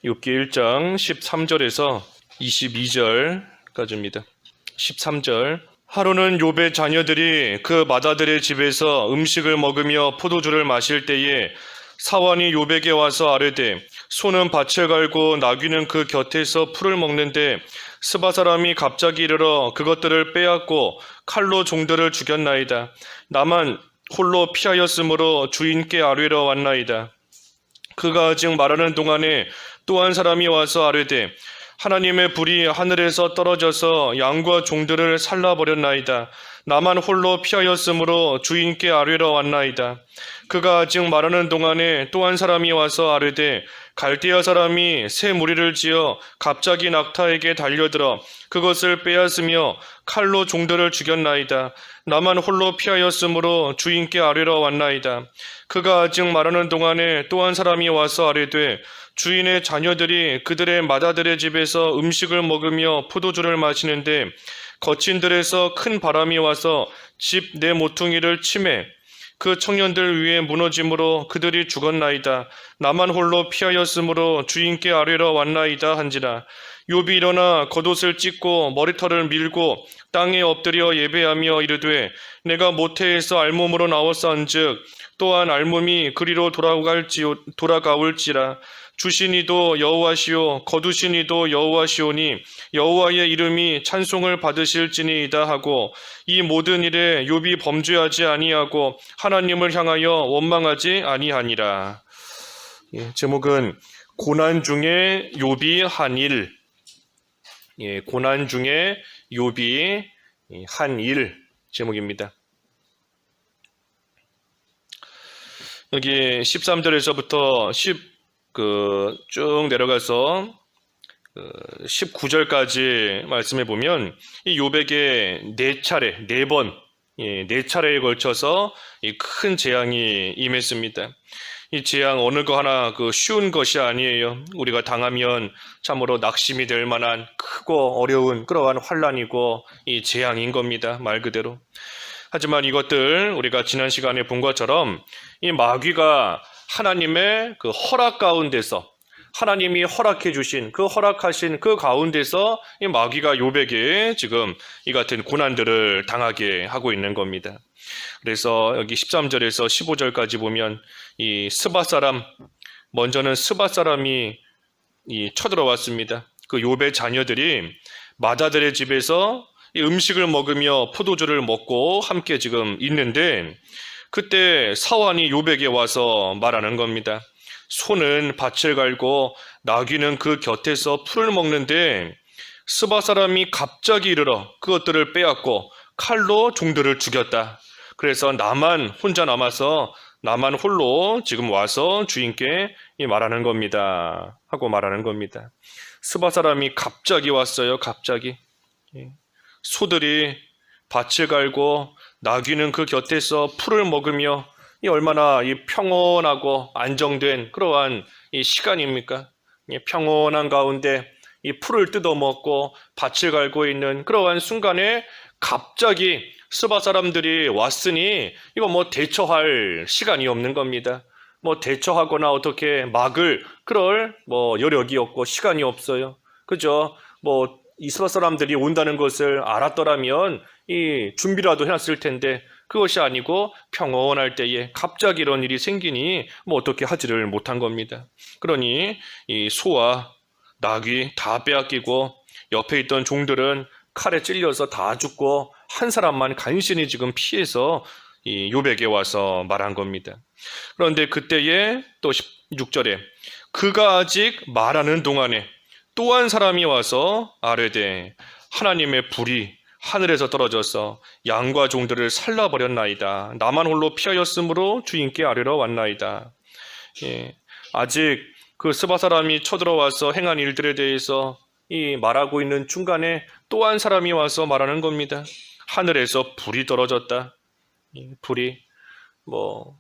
욥기 1장 13절에서 22절까지입니다. 13절. 하루는 욥의 자녀들이 그 맏아들의 집에서 음식을 먹으며 포도주를 마실 때에 사환이 욥에게 와서 아뢰되 소는 밭을 갈고 나귀는 그 곁에서 풀을 먹는데 스바 사람이 갑자기 이르러 그것들을 빼앗고 칼로 종들을 죽였나이다. 나만 홀로 피하였으므로 주인께 아뢰러 왔나이다. 그가 아직 말하는 동안에 또 한 사람이 와서 아뢰되 하나님의 불이 하늘에서 떨어져서 양과 종들을 살라버렸나이다. 나만 홀로 피하였으므로 주인께 아뢰러 왔나이다. 그가 아직 말하는 동안에 또 한 사람이 와서 아뢰되 갈대아 사람이 새 무리를 지어 갑자기 낙타에게 달려들어 그것을 빼앗으며 칼로 종들을 죽였나이다. 나만 홀로 피하였으므로 주인께 아뢰러 왔나이다. 그가 아직 말하는 동안에 또 한 사람이 와서 아뢰되 주인의 자녀들이 그들의 맏아들의 집에서 음식을 먹으며 포도주를 마시는데 거친들에서 큰 바람이 와서 집 내 모퉁이를 치매 그 청년들 위에 무너짐으로 그들이 죽었나이다. 나만 홀로 피하였으므로 주인께 아뢰러 왔나이다 한지라. 욥이 일어나 겉옷을 찢고 머리털을 밀고 땅에 엎드려 예배하며 이르되 내가 모태에서 알몸으로 나왔사온즉 또한 알몸이 그리로 돌아가올지라. 주신 이도 여호와시오 거두신 이도 여호와시오니 여호와의 이름이 찬송을 받으실지니이다 하고 이 모든 일에 욥이 범죄하지 아니하고 하나님을 향하여 원망하지 아니하니라. 제목은 고난 중에 욥이 한 일. 고난 중에 욥이 한 일 제목입니다. 여기 13절에서부터 쭉 내려가서 19절까지 말씀해 보면 이 욥에게 네 차례에 걸쳐서 이 큰 재앙이 임했습니다. 이 재앙 어느 거 하나 쉬운 것이 아니에요. 우리가 당하면 참으로 낙심이 될 만한 크고 어려운 그러한 환난이고 이 재앙인 겁니다. 말 그대로. 하지만 이것들 우리가 지난 시간에 본 것처럼 이 마귀가 하나님의 그 허락 가운데서 하나님이 허락해 주신 허락하신 그 가운데서 이 마귀가 욥에게 지금 이 같은 고난들을 당하게 하고 있는 겁니다. 그래서 여기 13절에서 15절까지 보면 이 먼저는 스바 사람이 쳐들어왔습니다. 그 욥의 자녀들이 맏아들의 집에서 이 음식을 먹으며 포도주를 먹고 함께 지금 있는데 그때 사환이 욥에게 와서 말하는 겁니다. 소는 밭을 갈고 나귀는 그 곁에서 풀을 먹는데 스바 사람이 갑자기 이르러 그것들을 빼앗고 칼로 종들을 죽였다. 그래서 나만 혼자 남아서 나만 홀로 지금 와서 주인께 말하는 겁니다. 하고 말하는 겁니다. 스바 사람이 갑자기 왔어요. 갑자기. 소들이 밭을 갈고 나귀는 그 곁에서 풀을 먹으며 이 얼마나 이 평온하고 안정된 그러한 이 시간입니까? 이 평온한 가운데 이 풀을 뜯어먹고 밭을 갈고 있는 그러한 순간에 갑자기 스바 사람들이 왔으니 이거 뭐 대처할 시간이 없는 겁니다. 뭐 대처하거나 어떻게 막을 그럴 뭐 여력이 없고 시간이 없어요. 그죠? 뭐 이 스바 사람들이 온다는 것을 알았더라면 이 준비라도 해놨을 텐데 그것이 아니고 평온할 때에 갑자기 이런 일이 생기니 뭐 어떻게 하지를 못한 겁니다. 그러니 이 소와 나귀 다 빼앗기고 옆에 있던 종들은 칼에 찔려서 다 죽고 한 사람만 간신히 지금 피해서 이 욥에게 와서 말한 겁니다. 그런데 그때에 또 16절에 그가 아직 말하는 동안에 또 한 사람이 와서 아뢰되 하나님의 불이 하늘에서 떨어져서 양과 종들을 살라버렸나이다. 나만 홀로 피하였으므로 주인께 아뢰러 왔나이다. 아직 그 스바 사람이 쳐들어와서 행한 일들에 대해서 이 말하고 있는 중간에 또 한 사람이 와서 말하는 겁니다. 하늘에서 불이 떨어졌다. 불이 뭐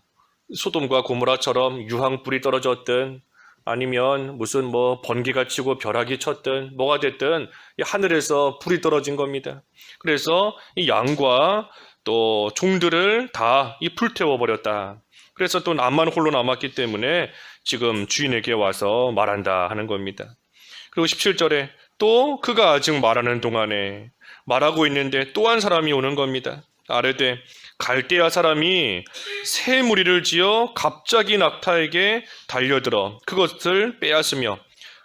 소돔과 고모라처럼 유황불이 떨어졌든 아니면 무슨 뭐 번개가 치고 벼락이 쳤든 뭐가 됐든 하늘에서 불이 떨어진 겁니다. 그래서 이 양과 또 종들을 다 이 불태워 버렸다. 그래서 또 나만 홀로 남았기 때문에 지금 주인에게 와서 말한다 하는 겁니다. 그리고 17절에 또 그가 아직 말하는 동안에 말하고 있는데 또 한 사람이 오는 겁니다. 아뢰되 갈대아 사람이 새 무리를 지어 갑자기 낙타에게 달려들어 그것을 빼앗으며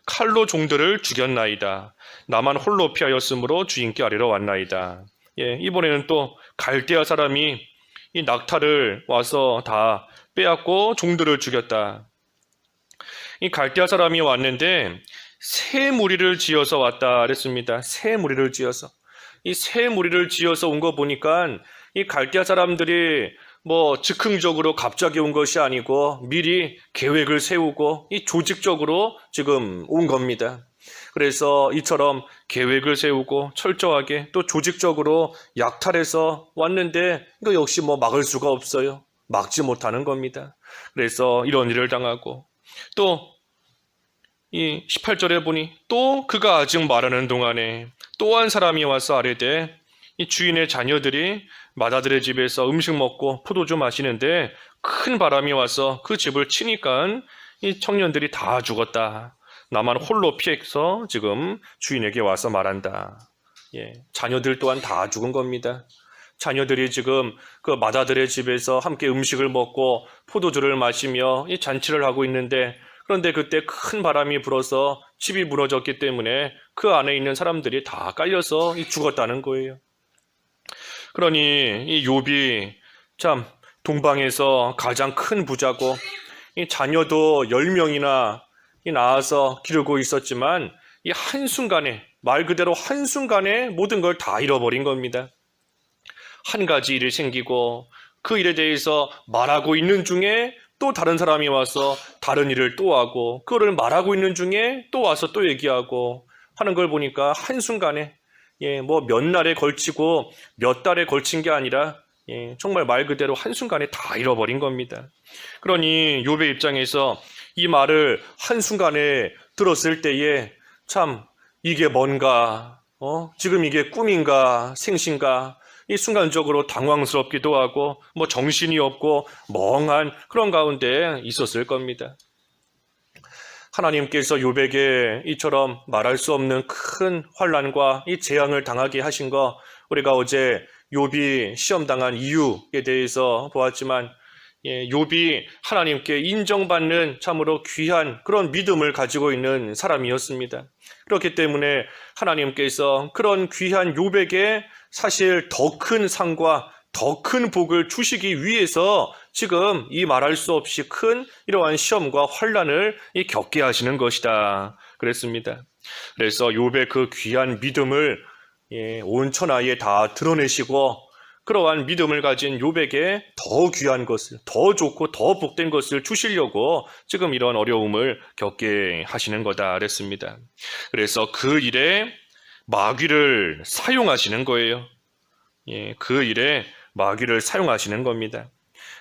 칼로 종들을 죽였나이다. 나만 홀로 피하였으므로 주인께 아뢰러 왔나이다. 이번에는 또 갈대아 사람이 이 낙타를 와서 다 빼앗고 종들을 죽였다. 이 갈대아 사람이 왔는데 새 무리를 지어서 왔다 그랬습니다. 새 무리를 지어서. 이 새 무리를 지어서 온 거 보니까 이 갈대아 사람들이 뭐 즉흥적으로 갑자기 온 것이 아니고 미리 계획을 세우고 이 조직적으로 지금 온 겁니다. 그래서 이처럼 계획을 세우고 철저하게 또 조직적으로 약탈해서 왔는데 이거 역시 뭐 막을 수가 없어요. 막지 못하는 겁니다. 그래서 이런 일을 당하고 또 이 18절에 보니 또 그가 아직 말하는 동안에 또 한 사람이 와서 아뢰되 이 주인의 자녀들이 맏아들의 집에서 음식 먹고 포도주 마시는데 큰 바람이 와서 그 집을 치니까 이 청년들이 다 죽었다. 나만 홀로 피해서 지금 주인에게 와서 말한다. 자녀들 또한 다 죽은 겁니다. 자녀들이 지금 그 맏아들의 집에서 함께 음식을 먹고 포도주를 마시며 이 잔치를 하고 있는데 그런데 그때 큰 바람이 불어서 집이 무너졌기 때문에 그 안에 있는 사람들이 다 깔려서 죽었다는 거예요. 그러니 이 욥이 참 동방에서 가장 큰 부자고 이 자녀도 10명이나 낳아서 기르고 있었지만 이 한순간에 말 그대로 한순간에 모든 걸 다 잃어버린 겁니다. 한 가지 일이 생기고 그 일에 대해서 말하고 있는 중에 또 다른 사람이 와서 다른 일을 또 하고 그거를 말하고 있는 중에 또 와서 또 얘기하고 하는 걸 보니까 한순간에 뭐 몇 날에 걸치고 몇 달에 걸친 게 아니라 정말 말 그대로 한순간에 다 잃어버린 겁니다. 그러니 욥의 입장에서 이 말을 한순간에 들었을 때에 참 이게 뭔가 지금 이게 꿈인가 생신가 이 순간적으로 당황스럽기도 하고 뭐 정신이 없고 멍한 그런 가운데 있었을 겁니다. 하나님께서 욥에게 이처럼 말할 수 없는 큰 환난과 이 재앙을 당하게 하신 거 우리가 어제 욥이 시험당한 이유에 대해서 보았지만 욥이 하나님께 인정받는 참으로 귀한 그런 믿음을 가지고 있는 사람이었습니다. 그렇기 때문에 하나님께서 그런 귀한 욥에게 사실 더 큰 상과 더 큰 복을 주시기 위해서 지금 이 말할 수 없이 큰 이러한 시험과 환난을 겪게 하시는 것이다 그랬습니다. 그래서 욥의 그 귀한 믿음을 온 천하에 다 드러내시고 그러한 믿음을 가진 욥에게 더 귀한 것을, 더 좋고 더 복된 것을 주시려고 지금 이런 어려움을 겪게 하시는 거다 그랬습니다. 그래서 그 일에 마귀를 사용하시는 거예요. 그 일에 마귀를 사용하시는 겁니다.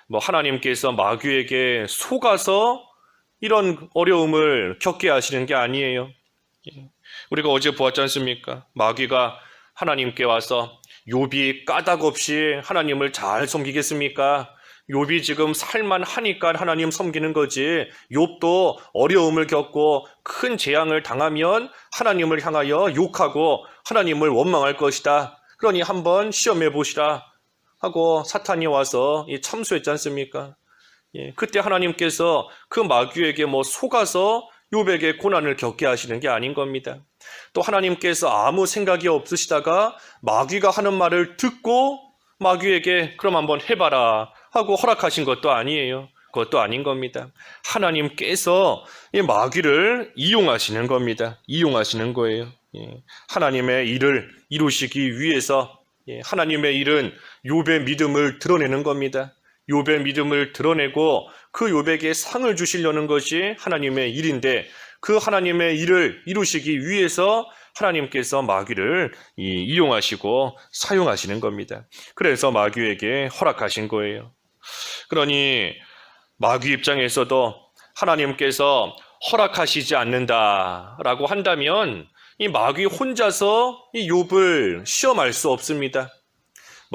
뭐 하나님께서 마귀에게 속아서 이런 어려움을 겪게 하시는 게 아니에요. 우리가 어제 보았지 않습니까? 마귀가 하나님께 와서 욥이 까닭 없이 하나님을 잘 섬기겠습니까? 욥이 지금 살만하니까 하나님 섬기는 거지. 욥도 어려움을 겪고 큰 재앙을 당하면 하나님을 향하여 욕하고 하나님을 원망할 것이다. 그러니 한번 시험해 보시라 하고 사탄이 와서 참수했지 않습니까? 그때 하나님께서 그 마귀에게 뭐 속아서 욥에게 고난을 겪게 하시는 게 아닌 겁니다. 또 하나님께서 아무 생각이 없으시다가 마귀가 하는 말을 듣고 마귀에게 그럼 한번 해봐라 하고 허락하신 것도 아니에요. 그것도 아닌 겁니다. 하나님께서 이 마귀를 이용하시는 겁니다. 이용하시는 거예요. 하나님의 일을 이루시기 위해서 하나님의 일은 욥의 믿음을 드러내는 겁니다. 욥의 믿음을 드러내고 그 욥에게 상을 주시려는 것이 하나님의 일인데 그 하나님의 일을 이루시기 위해서 하나님께서 마귀를 이용하시고 사용하시는 겁니다. 그래서 마귀에게 허락하신 거예요. 그러니 마귀 입장에서도 하나님께서 허락하시지 않는다라고 한다면 이 마귀 혼자서 이 욥을 시험할 수 없습니다.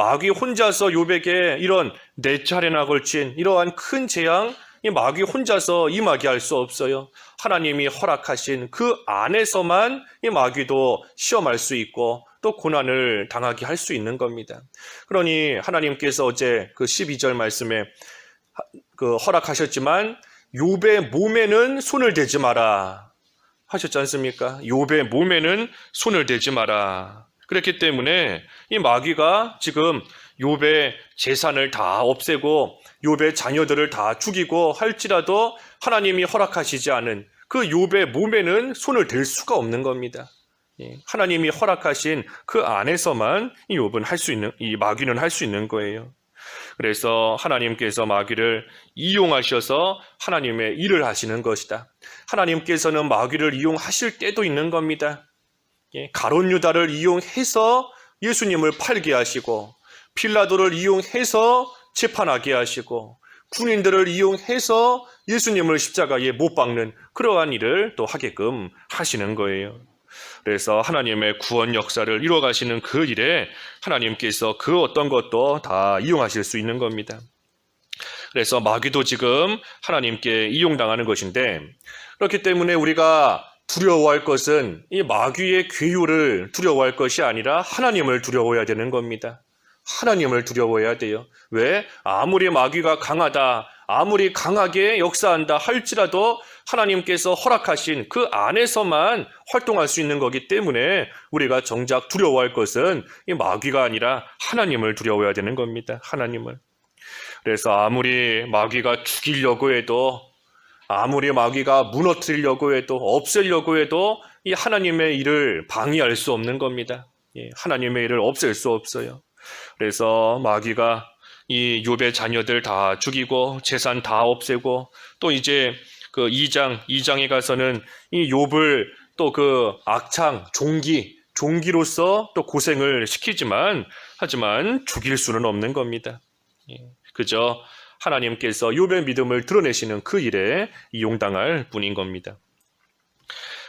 마귀 혼자서 욥에게 이런 4차례나 걸친 이러한 큰 재앙, 이 마귀 혼자서 임하게 할 수 없어요. 하나님이 허락하신 그 안에서만 이 마귀도 시험할 수 있고 또 고난을 당하게 할 수 있는 겁니다. 그러니 하나님께서 어제 그 12절 말씀에 허락하셨지만 욥의 몸에는 손을 대지 마라 하셨지 않습니까? 욥의 몸에는 손을 대지 마라. 그렇기 때문에 이 마귀가 지금 욥의 재산을 다 없애고 욥의 자녀들을 다 죽이고 할지라도 하나님이 허락하시지 않은 그 욥의 몸에는 손을 댈 수가 없는 겁니다. 하나님이 허락하신 그 안에서만 이 욥은 할 수 있는, 이 마귀는 할 수 있는 거예요. 그래서 하나님께서 마귀를 이용하셔서 하나님의 일을 하시는 것이다. 하나님께서는 마귀를 이용하실 때도 있는 겁니다. 가룟 유다를 이용해서 예수님을 팔게 하시고 빌라도를 이용해서 재판하게 하시고 군인들을 이용해서 예수님을 십자가에 못 박는 그러한 일을 또 하게끔 하시는 거예요. 그래서 하나님의 구원 역사를 이루어가시는 그 일에 하나님께서 그 어떤 것도 다 이용하실 수 있는 겁니다. 그래서 마귀도 지금 하나님께 이용당하는 것인데, 그렇기 때문에 우리가 두려워할 것은 이 마귀의 괴유를 두려워할 것이 아니라 하나님을 두려워해야 되는 겁니다. 하나님을 두려워해야 돼요. 왜? 아무리 마귀가 강하다, 아무리 강하게 역사한다 할지라도 하나님께서 허락하신 그 안에서만 활동할 수 있는 거기 때문에 우리가 정작 두려워할 것은 이 마귀가 아니라 하나님을 두려워해야 되는 겁니다. 하나님을. 그래서 아무리 마귀가 죽이려고 해도, 아무리 마귀가 무너뜨리려고 해도, 없애려고 해도 이 하나님의 일을 방해할 수 없는 겁니다. 하나님의 일을 없앨 수 없어요. 그래서 마귀가 이 욥의 자녀들 다 죽이고 재산 다 없애고 또 이제 그 2장에 가서는 이 욥을 또 그 악창, 종기로서 또 고생을 시키지만 하지만 죽일 수는 없는 겁니다. 그저 하나님께서 욥의 믿음을 드러내시는 그 일에 이용당할 뿐인 겁니다.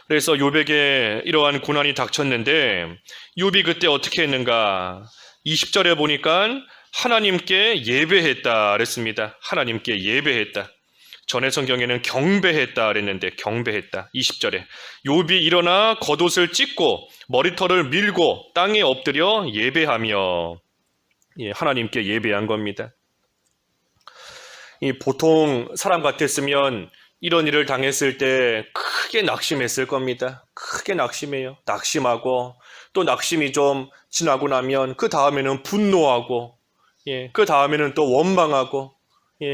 그래서 욥에게 이러한 고난이 닥쳤는데 욥이 그때 어떻게 했는가? 20절에 보니까 하나님께 예배했다 그랬습니다. 하나님께 예배했다. 전에 성경에는 경배했다 그랬는데 경배했다. 20절에 욥이 일어나 겉옷을 찢고 머리털을 밀고 땅에 엎드려 예배하며 하나님께 예배한 겁니다. 보통 사람 같았으면 이런 일을 당했을 때 크게 낙심했을 겁니다. 크게 낙심해요. 낙심하고 또 낙심이 좀 지나고 나면 그 다음에는 분노하고 그 다음에는 또 원망하고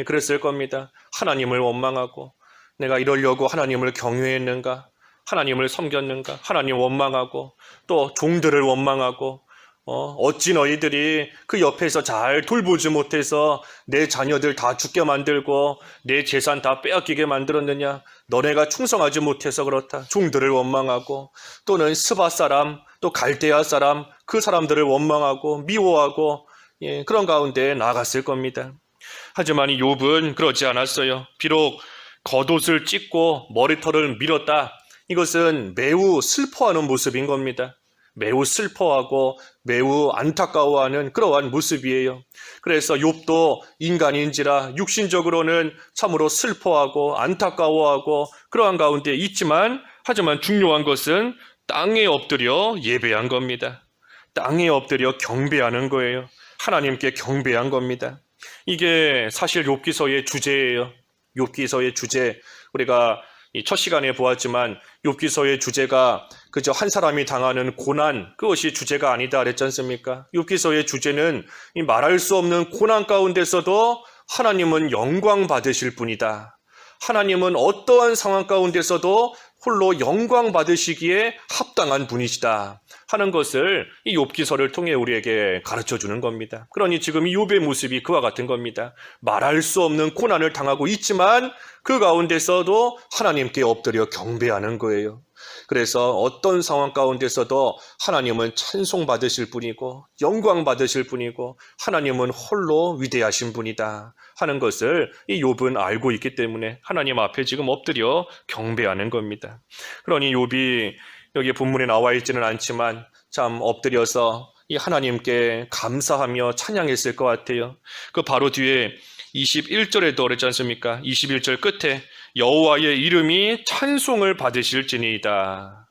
그랬을 겁니다. 하나님을 원망하고 내가 이러려고 하나님을 경외했는가? 하나님을 섬겼는가? 하나님 원망하고 또 종들을 원망하고 어찌 너희들이 그 옆에서 잘 돌보지 못해서 내 자녀들 다 죽게 만들고 내 재산 다 빼앗기게 만들었느냐? 너네가 충성하지 못해서 그렇다. 종들을 원망하고 또는 스바 사람, 또 갈대아 사람, 그 사람들을 원망하고 미워하고 그런 가운데 나아갔을 겁니다. 하지만 이 욥은 그렇지 않았어요. 비록 겉옷을 찢고 머리털을 밀었다. 이것은 매우 슬퍼하는 모습인 겁니다. 매우 슬퍼하고 매우 안타까워하는 그러한 모습이에요. 그래서 욥도 인간인지라 육신적으로는 참으로 슬퍼하고 안타까워하고 그러한 가운데 있지만 하지만 중요한 것은 땅에 엎드려 예배한 겁니다. 땅에 엎드려 경배하는 거예요. 하나님께 경배한 겁니다. 이게 사실 욥기서의 주제예요. 욥기서의 주제. 우리가 첫 시간에 보았지만 욥기서의 주제가 그저 한 사람이 당하는 고난, 그것이 주제가 아니다 그랬지 않습니까? 욥기서의 주제는 이 말할 수 없는 고난 가운데서도 하나님은 영광 받으실 분이다. 하나님은 어떠한 상황 가운데서도 홀로 영광 받으시기에 합당한 분이시다 하는 것을 이 욥기서를 통해 우리에게 가르쳐 주는 겁니다. 그러니 지금 이 욥의 모습이 그와 같은 겁니다. 말할 수 없는 고난을 당하고 있지만 그 가운데서도 하나님께 엎드려 경배하는 거예요. 그래서 어떤 상황 가운데서도 하나님은 찬송받으실 분이고 영광 받으실 분이고 하나님은 홀로 위대하신 분이다 하는 것을 이 욥은 알고 있기 때문에 하나님 앞에 지금 엎드려 경배하는 겁니다. 그러니 욥이 여기 본문에 나와 있지는 않지만 참 엎드려서 이 하나님께 감사하며 찬양했을 것 같아요. 그 바로 뒤에 21절에도 그랬지 않습니까? 21절 끝에 여호와의 이름이 찬송을 받으실지니이다.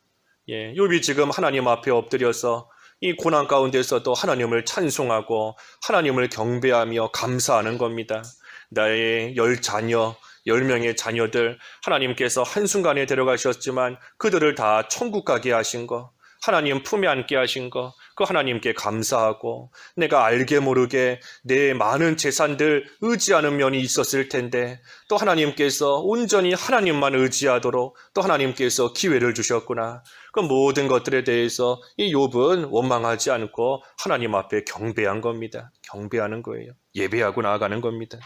예, 욥이 지금 하나님 앞에 엎드려서 이 고난 가운데서도 하나님을 찬송하고 하나님을 경배하며 감사하는 겁니다. 나의 10명의 자녀들 하나님께서 한순간에 데려가셨지만 그들을 다 천국 가게 하신 거, 하나님 품에 안게 하신 거, 그 하나님께 감사하고 내가 알게 모르게 내 많은 재산들 의지하는 면이 있었을 텐데 또 하나님께서 온전히 하나님만 의지하도록 또 하나님께서 기회를 주셨구나. 그 모든 것들에 대해서 이 욥은 원망하지 않고 하나님 앞에 경배한 겁니다. 경배하는 거예요. 예배하고 나아가는 겁니다.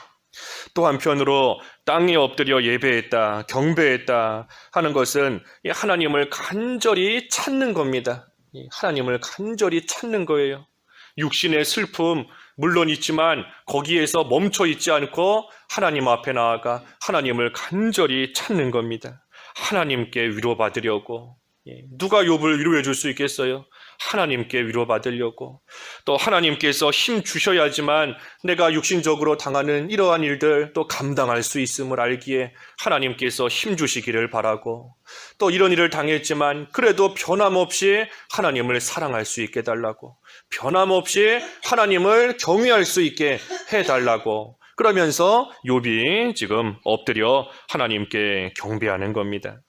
또 한편으로 땅에 엎드려 예배했다, 경배했다 하는 것은 하나님을 간절히 찾는 겁니다. 하나님을 간절히 찾는 거예요. 육신의 슬픔 물론 있지만 거기에서 멈춰 있지 않고 하나님 앞에 나아가 하나님을 간절히 찾는 겁니다. 하나님께 위로받으려고. 누가 욥을 위로해 줄 수 있겠어요? 하나님께 위로받으려고. 또 하나님께서 힘 주셔야지만 내가 육신적으로 당하는 이러한 일들 또 감당할 수 있음을 알기에 하나님께서 힘 주시기를 바라고, 또 이런 일을 당했지만 그래도 변함없이 하나님을 사랑할 수 있게 해달라고, 변함없이 하나님을 경외할 수 있게 해달라고, 그러면서 욥이 지금 엎드려 하나님께 경배하는 겁니다.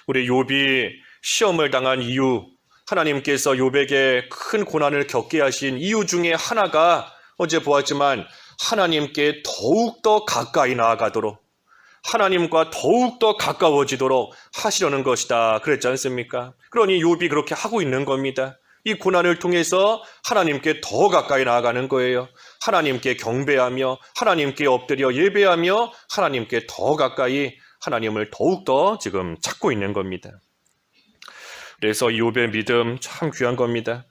우리 욥이 시험을 당한 이유, 하나님께서 욥에게 큰 고난을 겪게 하신 이유 중에 하나가 어제 보았지만 하나님께 더욱더 가까이 나아가도록, 하나님과 더욱더 가까워지도록 하시려는 것이다 그랬지 않습니까? 그러니 욥이 그렇게 하고 있는 겁니다. 이 고난을 통해서 하나님께 더 가까이 나아가는 거예요. 하나님께 경배하며 하나님께 엎드려 예배하며 하나님께 더 가까이 하나님을 더욱더 지금 찾고 있는 겁니다. 그래서 욥의 믿음 참 귀한 겁니다.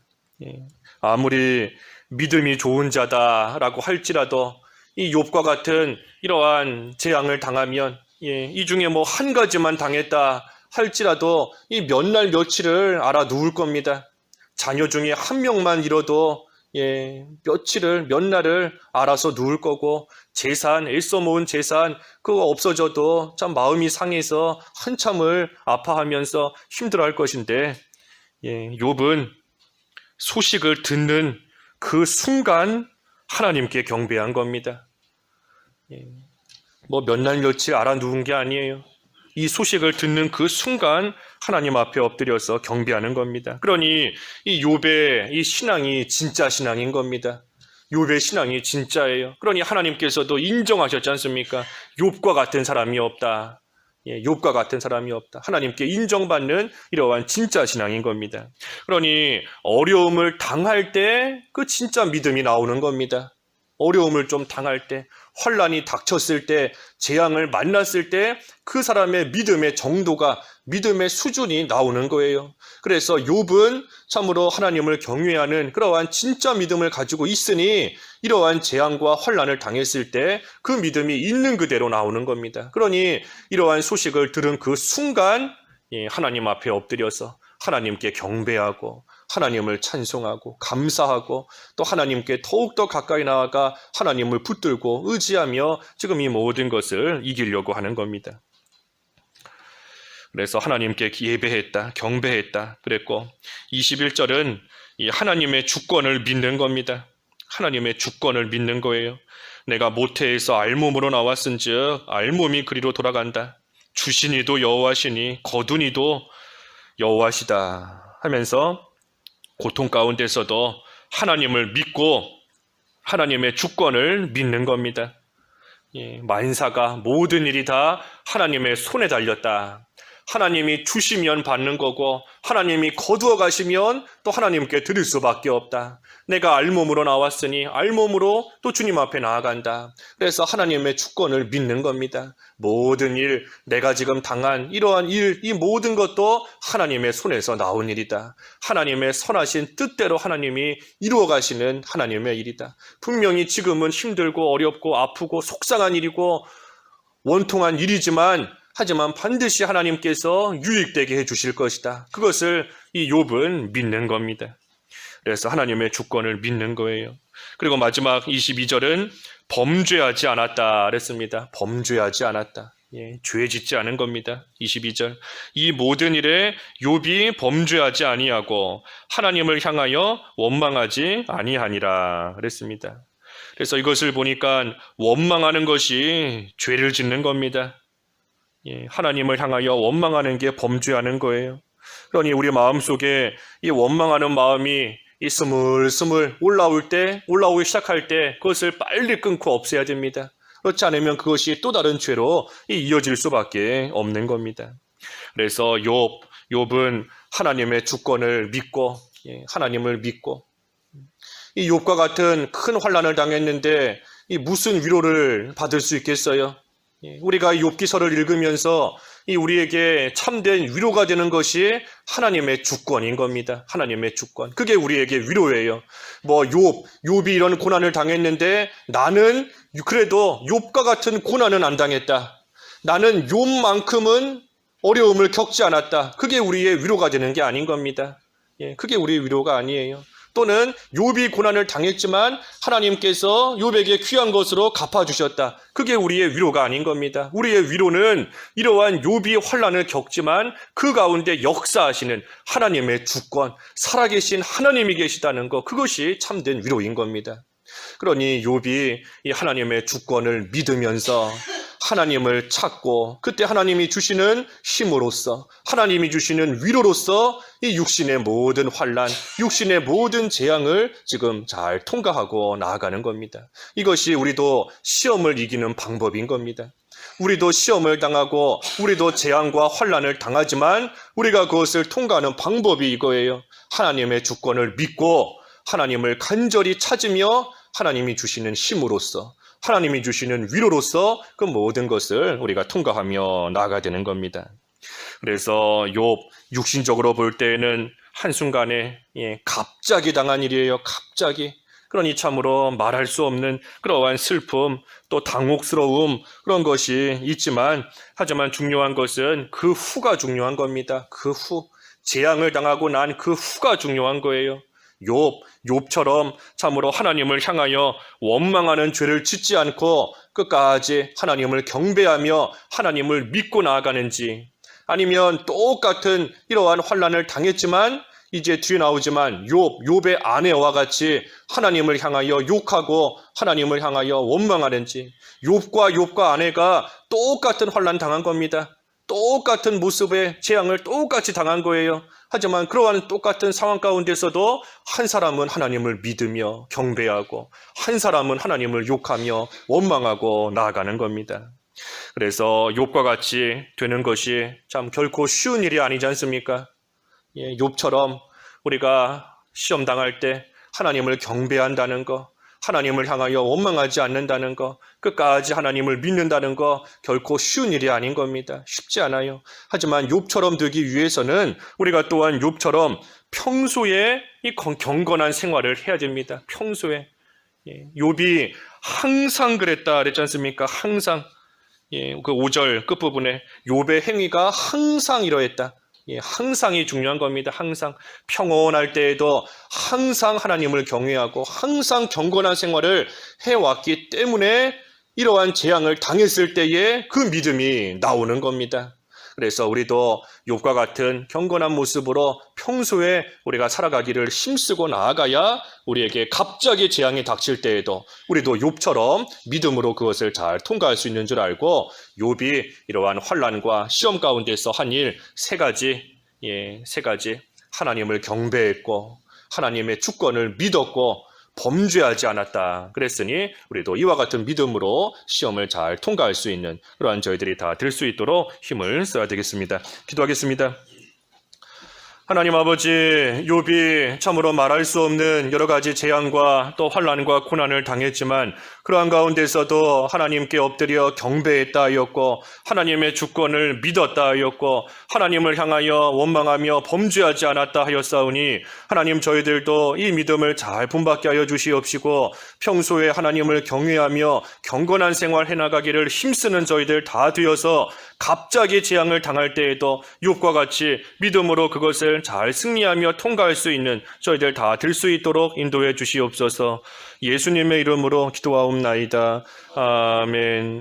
아무리 믿음이 좋은 자다라고 할지라도 이 욥과 같은 이러한 재앙을 당하면 이 중에 뭐 한 가지만 당했다 할지라도 이 몇 날 며칠을 알아 누울 겁니다. 자녀 중에 한 명만 잃어도 며칠을 몇 날을 알아서 누울 거고, 재산, 애써 모은 재산 그거 없어져도 참 마음이 상해서 한참을 아파하면서 힘들어할 것인데, 욥은 소식을 듣는 그 순간 하나님께 경배한 겁니다. 뭐 몇 날 며칠 알아 누운 게 아니에요. 이 소식을 듣는 그 순간 하나님 앞에 엎드려서 경배하는 겁니다. 그러니 이 욥의 이 신앙이 진짜 신앙인 겁니다. 욥의 신앙이 진짜예요. 그러니 하나님께서도 인정하셨지 않습니까? 욥과 같은 사람이 없다. 욥과 같은 사람이 없다. 하나님께 인정받는 이러한 진짜 신앙인 겁니다. 그러니 어려움을 당할 때 그 진짜 믿음이 나오는 겁니다. 어려움을 좀 당할 때, 환난이 닥쳤을 때, 재앙을 만났을 때 그 사람의 믿음의 정도가, 믿음의 수준이 나오는 거예요. 그래서 욥은 참으로 하나님을 경외하는 그러한 진짜 믿음을 가지고 있으니 이러한 재앙과 환난을 당했을 때 그 믿음이 있는 그대로 나오는 겁니다. 그러니 이러한 소식을 들은 그 순간 하나님 앞에 엎드려서 하나님께 경배하고 하나님을 찬송하고 감사하고 또 하나님께 더욱더 가까이 나아가 하나님을 붙들고 의지하며 지금 이 모든 것을 이기려고 하는 겁니다. 그래서 하나님께 예배했다, 경배했다 그랬고, 21절은 이 하나님의 주권을 믿는 겁니다. 하나님의 주권을 믿는 거예요. 내가 모태에서 알몸으로 나왔은즉 알몸이 그리로 돌아간다. 주신 이도 여호와시니 거둔 이도 여호와시다 하면서 고통 가운데서도 하나님을 믿고 하나님의 주권을 믿는 겁니다. 만사가 모든 일이 다 하나님의 손에 달렸다. 하나님이 주시면 받는 거고 하나님이 거두어 가시면 또 하나님께 드릴 수밖에 없다. 내가 알몸으로 나왔으니 알몸으로 또 주님 앞에 나아간다. 그래서 하나님의 주권을 믿는 겁니다. 모든 일, 내가 지금 당한 이러한 일, 이 모든 것도 하나님의 손에서 나온 일이다. 하나님의 선하신 뜻대로 하나님이 이루어 가시는 하나님의 일이다. 분명히 지금은 힘들고 어렵고 아프고 속상한 일이고 원통한 일이지만 하지만 반드시 하나님께서 유익되게 해주실 것이다. 그것을 이 욥은 믿는 겁니다. 그래서 하나님의 주권을 믿는 거예요. 그리고 마지막 22절은 범죄하지 않았다 그랬습니다. 범죄하지 않았다. 죄 짓지 않은 겁니다. 22절. 이 모든 일에 욥이 범죄하지 아니하고 하나님을 향하여 원망하지 아니하니라 그랬습니다. 그래서 이것을 보니까 원망하는 것이 죄를 짓는 겁니다. 하나님을 향하여 원망하는 게 범죄하는 거예요. 그러니 우리 마음속에 이 원망하는 마음이 이 스물스물 올라오기 시작할 때 그것을 빨리 끊고 없애야 됩니다. 그렇지 않으면 그것이 또 다른 죄로 이어질 수밖에 없는 겁니다. 그래서 욥은 하나님의 주권을 믿고, 하나님을 믿고, 이 욥과 같은 큰 환난을 당했는데 이 무슨 위로를 받을 수 있겠어요? 우리가 욥기서를 읽으면서 이 우리에게 참된 위로가 되는 것이 하나님의 주권인 겁니다. 하나님의 주권. 그게 우리에게 위로예요. 욥이 이런 고난을 당했는데 나는 그래도 욥과 같은 고난은 안 당했다. 나는 욥만큼은 어려움을 겪지 않았다. 그게 우리의 위로가 되는 게 아닌 겁니다. 그게 우리의 위로가 아니에요. 또는 욥이 고난을 당했지만 하나님께서 욥에게 귀한 것으로 갚아주셨다. 그게 우리의 위로가 아닌 겁니다. 우리의 위로는 이러한 욥이 환난을 겪지만 그 가운데 역사하시는 하나님의 주권, 살아계신 하나님이 계시다는 것, 그것이 참된 위로인 겁니다. 그러니 욥이 이 하나님의 주권을 믿으면서 하나님을 찾고 그때 하나님이 주시는 힘으로써 하나님이 주시는 위로로서 이 육신의 모든 환난, 육신의 모든 재앙을 지금 잘 통과하고 나아가는 겁니다. 이것이 우리도 시험을 이기는 방법인 겁니다. 우리도 시험을 당하고 우리도 재앙과 환난을 당하지만 우리가 그것을 통과하는 방법이 이거예요. 하나님의 주권을 믿고 하나님을 간절히 찾으며 하나님이 주시는 힘으로써 하나님이 주시는 위로로서 그 모든 것을 우리가 통과하며 나아가야 되는 겁니다. 그래서 욥 육신적으로 볼 때에는 한순간에 갑자기 당한 일이에요. 갑자기. 그러니 참으로 말할 수 없는 그러한 슬픔 또 당혹스러움 그런 것이 있지만 하지만 중요한 것은 그 후가 중요한 겁니다. 그 후. 재앙을 당하고 난 그 후가 중요한 거예요. 욥처럼 참으로 하나님을 향하여 원망하는 죄를 짓지 않고 끝까지 하나님을 경배하며 하나님을 믿고 나아가는지 아니면 똑같은 이러한 환난을 당했지만 이제 뒤에 나오지만 욥의 아내와 같이 하나님을 향하여 욕하고 하나님을 향하여 원망하는지 욥과 아내가 똑같은 환난 당한 겁니다. 똑같은 모습의 재앙을 똑같이 당한 거예요. 하지만 그러한 똑같은 상황 가운데서도 한 사람은 하나님을 믿으며 경배하고 한 사람은 하나님을 욕하며 원망하고 나아가는 겁니다. 그래서 욥과 같이 되는 것이 참 결코 쉬운 일이 아니지 않습니까? 욥처럼 우리가 시험 당할 때 하나님을 경배한다는 것, 하나님을 향하여 원망하지 않는다는 것, 끝까지 하나님을 믿는다는 것 결코 쉬운 일이 아닌 겁니다. 쉽지 않아요. 하지만 욥처럼 되기 위해서는 우리가 또한 욥처럼 평소에 이 경건한 생활을 해야 됩니다. 평소에. 욥이 항상 그랬다 그랬지 않습니까? 항상. 그 5절 끝부분에 욥의 행위가 항상 이러했다. 항상이 중요한 겁니다. 항상 평온할 때에도 항상 하나님을 경외하고 항상 경건한 생활을 해왔기 때문에 이러한 재앙을 당했을 때에 그 믿음이 나오는 겁니다. 그래서 우리도 욥과 같은 경건한 모습으로 평소에 우리가 살아가기를 힘쓰고 나아가야 우리에게 갑자기 재앙이 닥칠 때에도 우리도 욥처럼 믿음으로 그것을 잘 통과할 수 있는 줄 알고 욥이 이러한 환난과 시험 가운데서 한 일 세 가지 하나님을 경배했고 하나님의 주권을 믿었고 범죄하지 않았다 그랬으니 우리도 이와 같은 믿음으로 시험을 잘 통과할 수 있는 그러한 저희들이 다 될 수 있도록 힘을 써야 되겠습니다. 기도하겠습니다. 하나님 아버지, 욥이 참으로 말할 수 없는 여러 가지 재앙과 또 환난과 고난을 당했지만 그러한 가운데서도 하나님께 엎드려 경배했다 하였고 하나님의 주권을 믿었다 하였고 하나님을 향하여 원망하며 범죄하지 않았다 하였사오니 하나님 저희들도 이 믿음을 잘 본받게 하여 주시옵시고 평소에 하나님을 경외하며 경건한 생활 해나가기를 힘쓰는 저희들 다 되어서 갑자기 재앙을 당할 때에도 욥과 같이 믿음으로 그것을 잘 승리하며 통과할 수 있는 저희들 다 될 수 있도록 인도해 주시옵소서. 예수님의 이름으로 기도하옵나이다. 아멘.